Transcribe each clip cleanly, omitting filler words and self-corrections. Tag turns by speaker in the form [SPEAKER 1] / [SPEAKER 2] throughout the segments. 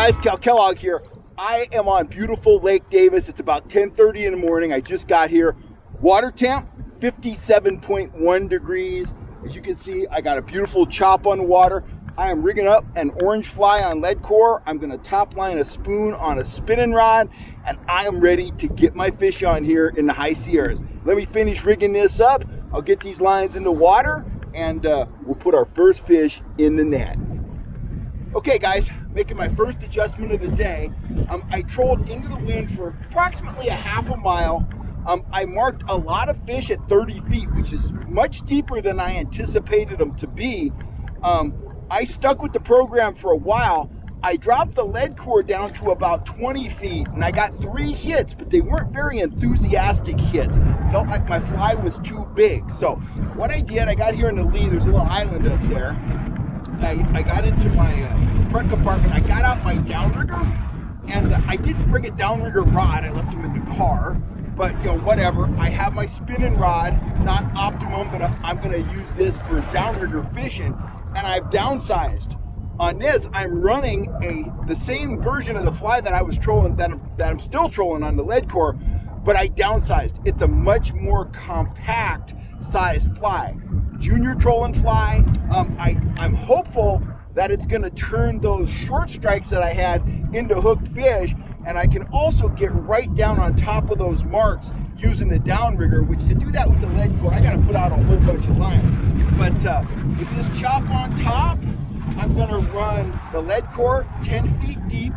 [SPEAKER 1] guys, Cal Kellogg here. I am on beautiful Lake Davis. It's about 10:30 in the morning. I just got here. Water temp, 57.1 degrees. As you can see, I got a beautiful chop on the water. I am rigging up an orange fly on lead core. I'm gonna top line a spoon on a spinning rod, and I am ready to get my fish on here in the high Sierras. Let me finish rigging this up. I'll get these lines in the water, and we'll put our first fish in the net. Okay guys, making my first adjustment of the day. I trolled into the wind for approximately a half a mile. I marked a lot of fish at 30 feet, which is much deeper than I anticipated them to be. I stuck with the program for a while. I dropped the lead core down to about 20 feet, and I got 3 hits, but they weren't very enthusiastic hits. Felt like my fly was too big. So what I did, I got here in the lee, there's a little island up there. I got into my front compartment. I got out my downrigger, and I didn't bring a downrigger rod. I left them in the car, but you know, whatever. I have my spinning rod, not optimum, but I'm gonna use this for downrigger fishing, and I've downsized. On this, I'm running the same version of the fly that I was trolling, that I'm still trolling on the lead core, but I downsized. It's a much more compact sized fly. Junior trolling fly. I'm hopeful that it's gonna turn those short strikes that I had into hooked fish, and I can also get right down on top of those marks using the downrigger, which to do that with the lead core, I gotta put out a whole bunch of line. But with this chop on top, I'm gonna run the lead core 10 feet deep.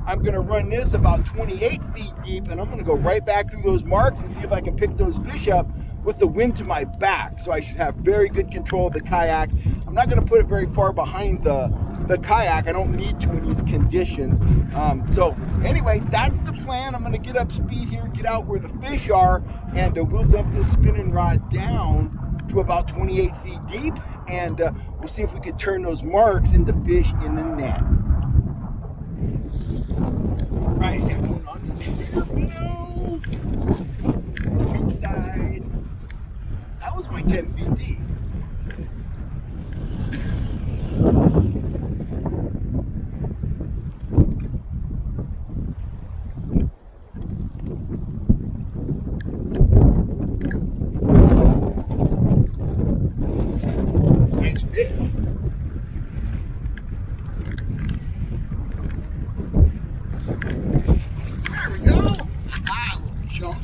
[SPEAKER 1] I'm gonna run this about 28 feet deep, and I'm gonna go right back through those marks and see if I can pick those fish up with the wind to my back. So I should have very good control of the kayak. I'm not gonna put it very far behind the kayak. I don't need to in these conditions. So anyway, that's the plan. I'm gonna get up speed here, get out where the fish are, and we'll dump this spinning rod down to about 28 feet deep, and we'll see if we can turn those marks into fish in the net. All right, now going on to the minnow. Side. That was my 10 feet deep. Nice fish. There we go. Ah, little chunk.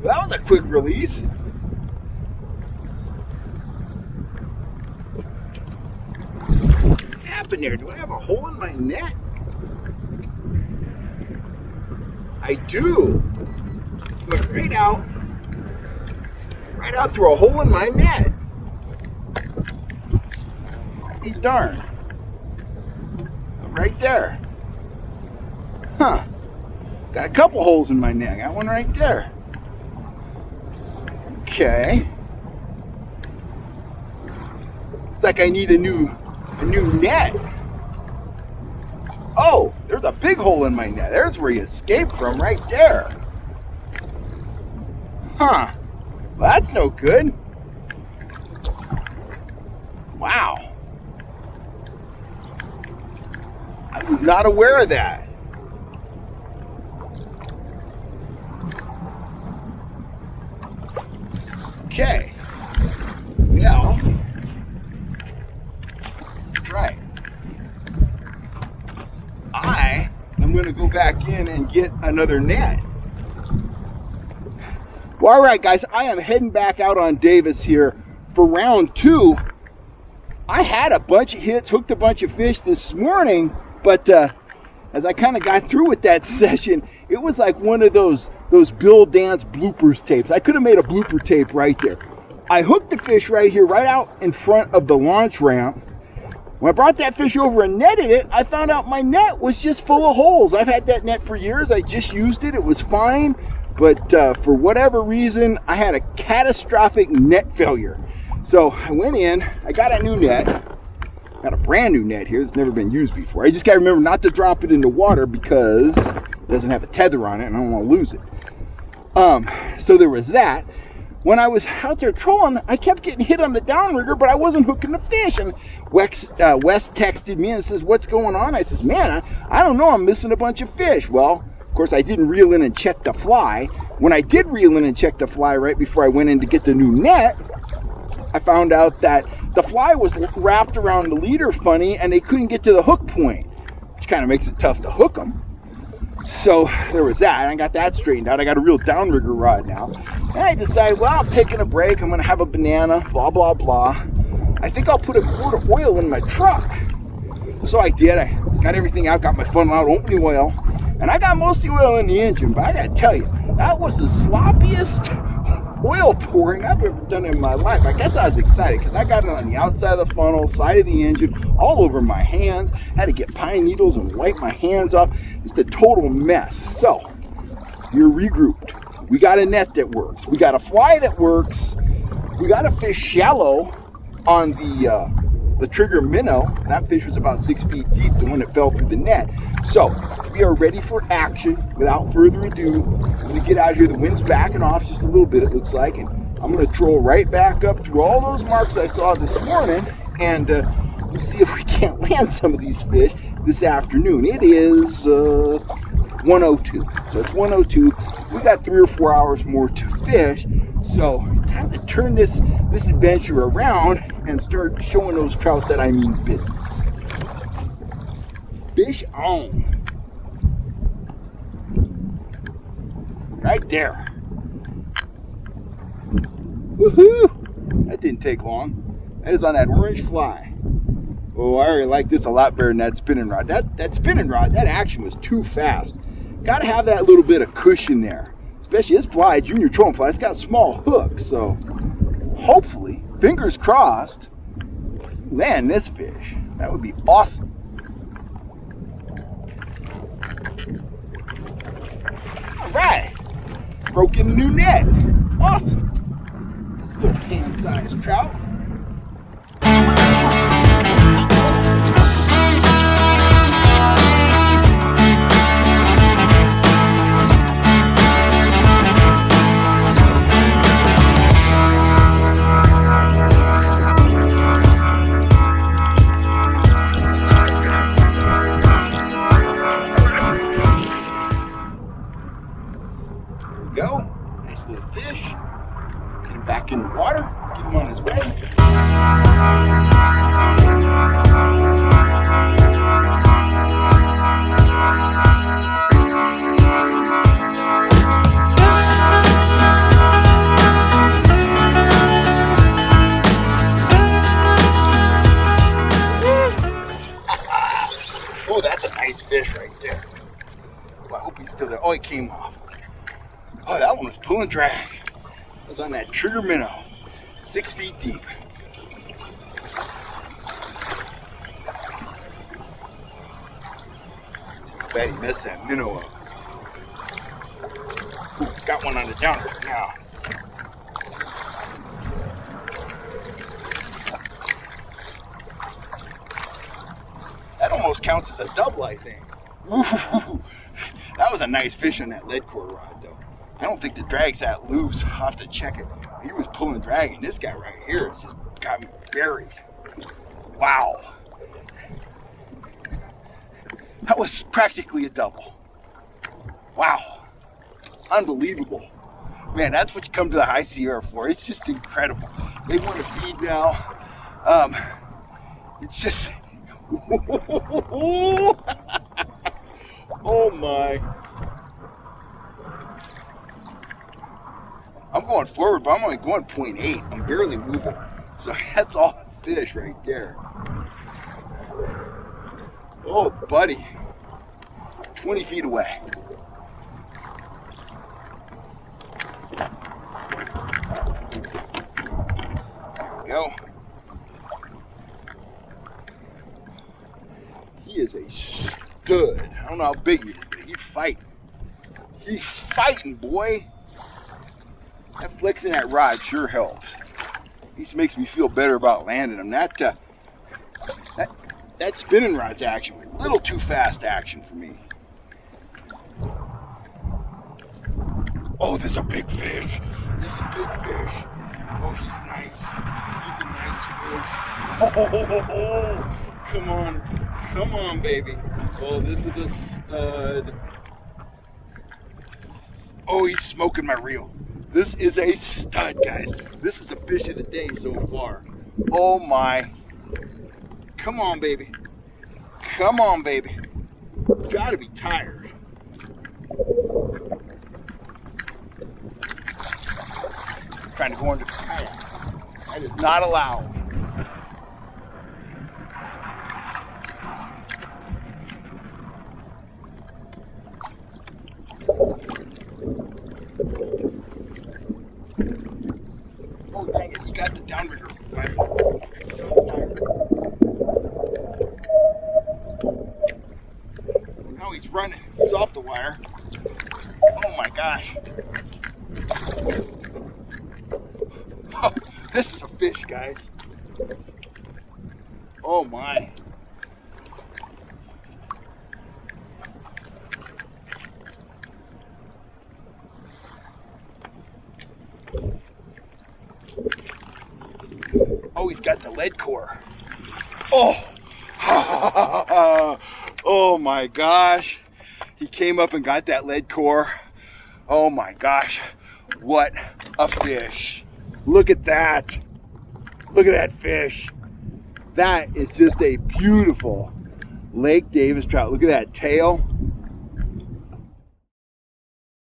[SPEAKER 1] That was a quick release. What happened there? Do I have a hole in my net? I do. Look right out through a hole in my net. Hey, darn. Right there. Huh. Got a couple holes in my net. I got one right there. Okay. It's like I need a new net. Oh, there's a big hole in my net. There's where you escaped from, right there. Huh. Well, that's no good. Wow. I was not aware of that. Okay, well, right. I am going to go back in and get another net. Well, all right, guys, I am heading back out on Davis here for round 2. I had a bunch of hits, hooked a bunch of fish this morning, but as I kind of got through with that session, it was like one of those Bill Dance bloopers tapes. I could have made a blooper tape right there. I hooked the fish right here, right out in front of the launch ramp. When I brought that fish over and netted it, I found out my net was just full of holes. I've had that net for years. I just used it. It was fine. But for whatever reason, I had a catastrophic net failure. So I went in, I got a new net. Got a brand new net here that's never been used before. I just got to remember not to drop it in the water because it doesn't have a tether on it and I don't want to lose it. So there was that. when I was out there trolling, I kept getting hit on the downrigger, but I wasn't hooking the fish. And Wes texted me and says, "What's going on?" I says, "Man, I don't know. I'm missing a bunch of fish." Well, of course, I didn't reel in and check the fly. When I did reel in and check the fly right before I went in to get the new net, I found out that the fly was wrapped around the leader funny, and they couldn't get to the hook point, which kind of makes it tough to hook them. So there was that. I got that straightened out. I got a real downrigger rod now. And I decided, well, I'm taking a break. I'm going to have a banana, blah, blah, blah. I think I'll put a quart of oil in my truck. So I did. I got everything out, got my funnel out, opened the oil. And I got most of the oil in the engine. But I got to tell you, that was the sloppiest oil pouring I've ever done in my life. I guess I was excited because I got it on the outside of the funnel, side of the engine, all over my hands. Had to get pine needles and wipe my hands off. Just a total mess. So, you're regrouped. We got a net that works. We got a fly that works. We got a fish shallow on the trigger minnow. That fish was about 6 feet deep, the one that fell through the net. So, we are ready for action. Without further ado, I'm going to get out here. The wind's backing off just a little bit, it looks like, and I'm going to troll right back up through all those marks I saw this morning, and we'll see if we can't land some of these fish this afternoon. It is 1:02, so it's 1:02. We got 3 or 4 hours more to fish, so time to turn this adventure around and start showing those trout that I mean business. Fish on. Right there. Woohoo! That didn't take long. That is on that orange fly. Oh, I already like this a lot better than that spinning rod. That spinning rod, that action was too fast. Got to have that little bit of cushion there. Especially this fly, junior trolling fly, it's got small hooks. So hopefully, fingers crossed, land this fish. That would be awesome. All right. Broke in a new net. Awesome. This little hand-sized trout. Go. Nice little fish. Get him back in the water. Get him on his way. Oh, that's a nice fish right there. Well, I hope he's still there. Oh, he came off. Oh, that one was pulling drag. It was on that trigger minnow, 6 feet deep. Bet he messed that minnow up. Ooh, got one on the downer now. That almost counts as a double, I think. Ooh, that was a nice fish on that lead core rod, though. I don't think the drag's that loose. I'll have to check it. He was pulling drag, and this guy right here has just got me buried. Wow. That was practically a double. Wow. Unbelievable. Man, that's what you come to the High Sierra for. It's just incredible. They want to feed now. It's just... Oh my. I'm going forward, but I'm only going 0.8. I'm barely moving. So that's all fish right there. Oh, buddy. 20 feet away. There we go. He is a stud. I don't know how big he is, but he's fighting. He's fighting, boy. That flexing that rod sure helps. At least makes me feel better about landing him. That spinning rod's action was a little too fast action for me. Oh, this is a big fish. this is a big fish. Oh, he's nice. He's a nice fish. Oh, come on. Come on, baby. Oh, this is a stud. Oh, he's smoking my reel. This is a stud, guys. This is a fish of the day so far. Oh my. Come on, baby. Come on, baby. You gotta be tired. Trying to go into the kayak. That is not allowed. Oh, dang it, he's got the downrigger. So tired. Now he's running. He's off the wire. Oh my gosh. Oh, this is a fish, guys. Oh my. Oh, he's got the lead core. Oh, oh my gosh. He came up and got that lead core. Oh my gosh, what a fish. Look at that. Look at that fish. That is just a beautiful Lake Davis trout. Look at that tail.